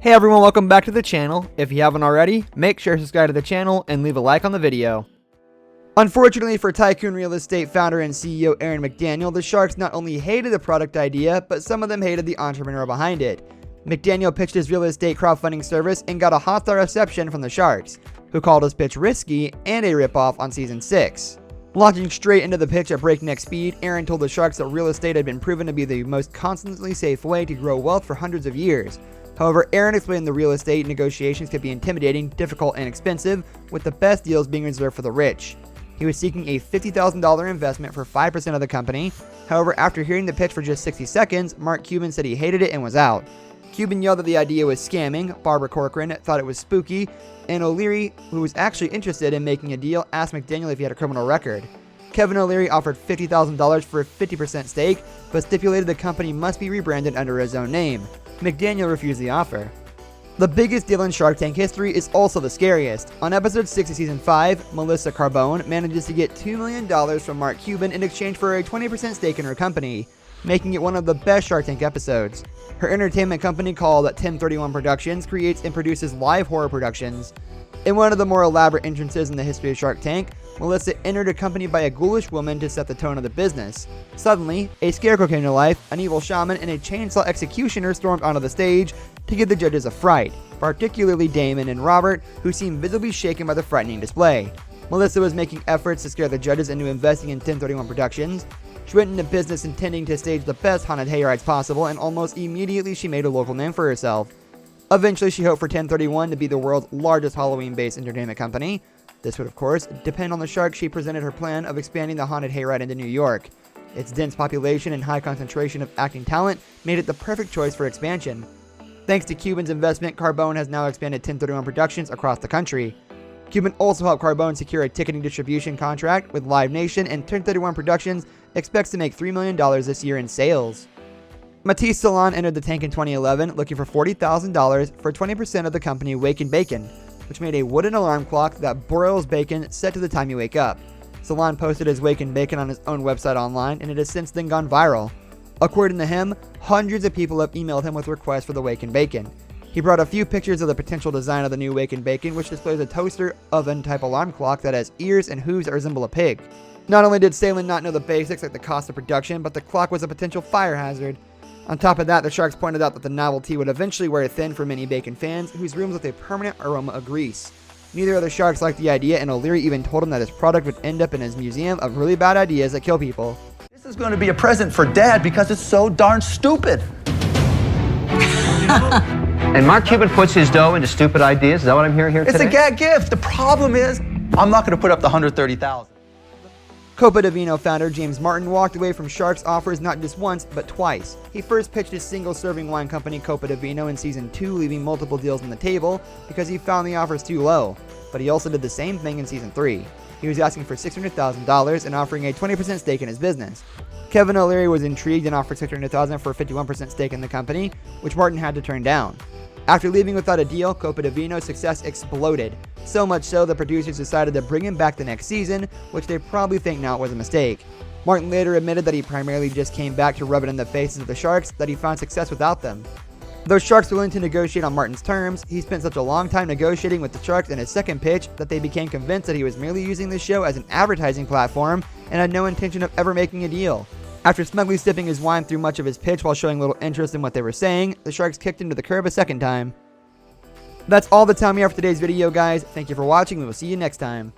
Hey everyone, welcome back to the channel. If you haven't already, make sure to subscribe to the channel and leave a like on the video. Unfortunately for Tycoon Real Estate founder and CEO Aaron McDaniel, the Sharks not only hated the product idea, but some of them hated the entrepreneur behind it. McDaniel pitched his real estate crowdfunding service and got a hostile reception from the Sharks, who called his pitch risky and a ripoff on Season 6. Launching straight into the pitch at breakneck speed, Aaron told the Sharks that real estate had been proven to be the most constantly safe way to grow wealth for hundreds of years. However, Aaron explained the real estate negotiations could be intimidating, difficult, and expensive, with the best deals being reserved for the rich. He was seeking a $50,000 investment for 5% of the company. However, after hearing the pitch for just 60 seconds, Mark Cuban said he hated it and was out. Cuban yelled that the idea was scamming, Barbara Corcoran thought it was spooky, and O'Leary, who was actually interested in making a deal, asked McDaniel if he had a criminal record. Kevin O'Leary offered $50,000 for a 50% stake, but stipulated the company must be rebranded under his own name. McDaniel refused the offer. The biggest deal in Shark Tank history is also the scariest. On episode 6 of season 5, Melissa Carbone manages to get $2 million from Mark Cuban in exchange for a 20% stake in her company, making it one of the best Shark Tank episodes. Her entertainment company called 1031 Productions creates and produces live horror productions. In one of the more elaborate entrances in the history of Shark Tank, Melissa entered accompanied by a ghoulish woman to set the tone of the business. Suddenly, a scarecrow came to life, an evil shaman, and a chainsaw executioner stormed onto the stage to give the judges a fright, particularly Damon and Robert, who seemed visibly shaken by the frightening display. Melissa was making efforts to scare the judges into investing in 1031 Productions. She went into business intending to stage the best haunted hayrides possible, and almost immediately she made a local name for herself. Eventually, she hoped for 1031 to be the world's largest Halloween-based entertainment company. This would, of course, depend on the Sharks. She presented her plan of expanding the haunted hayride into New York. Its dense population and high concentration of acting talent made it the perfect choice for expansion. Thanks to Cuban's investment, Carbone has now expanded 1031 Productions across the country. Cuban also helped Carbone secure a ticketing distribution contract with Live Nation, and 1031 Productions expects to make $3 million this year in sales. Matisse Salon entered the tank in 2011 looking for $40,000 for 20% of the company Wake and Bacon, which made a wooden alarm clock that broils bacon set to the time you wake up. Salon posted his Wake and Bacon on his own website online, and it has since then gone viral. According to him, hundreds of people have emailed him with requests for the Wake and Bacon. He brought a few pictures of the potential design of the new Wake and Bacon, which displays a toaster oven-type alarm clock that has ears and hooves that resemble a pig. Not only did Salon not know the basics like the cost of production, but the clock was a potential fire hazard. On top of that, the Sharks pointed out that the novelty would eventually wear thin for many bacon fans whose rooms with a permanent aroma of grease. Neither of the Sharks liked the idea, and O'Leary even told him that his product would end up in his museum of really bad ideas that kill people. This is going to be a present for Dad because it's so darn stupid. And Mark Cuban puts his dough into stupid ideas. Is that what I'm hearing here today? It's a gag gift. The problem is, I'm not going to put up the $130,000. Copa di Vino founder James Martin walked away from Sharks' offers not just once, but twice. He first pitched his single-serving wine company Copa di Vino in Season 2, leaving multiple deals on the table because he found the offers too low. But he also did the same thing in Season 3. He was asking for $600,000 and offering a 20% stake in his business. Kevin O'Leary was intrigued and offered $600,000 for a 51% stake in the company, which Martin had to turn down. After leaving without a deal, Copa di Vino's success exploded. So much so, the producers decided to bring him back the next season, which they probably think now was a mistake. Martin later admitted that he primarily just came back to rub it in the faces of the Sharks, that he found success without them. Though Sharks were willing to negotiate on Martin's terms, he spent such a long time negotiating with the Sharks in his second pitch that they became convinced that he was merely using the show as an advertising platform and had no intention of ever making a deal. After smugly sipping his wine through much of his pitch while showing little interest in what they were saying, the Sharks kicked him to the curb a second time. That's all the time we have for today's video, guys. Thank you for watching. We will see you next time.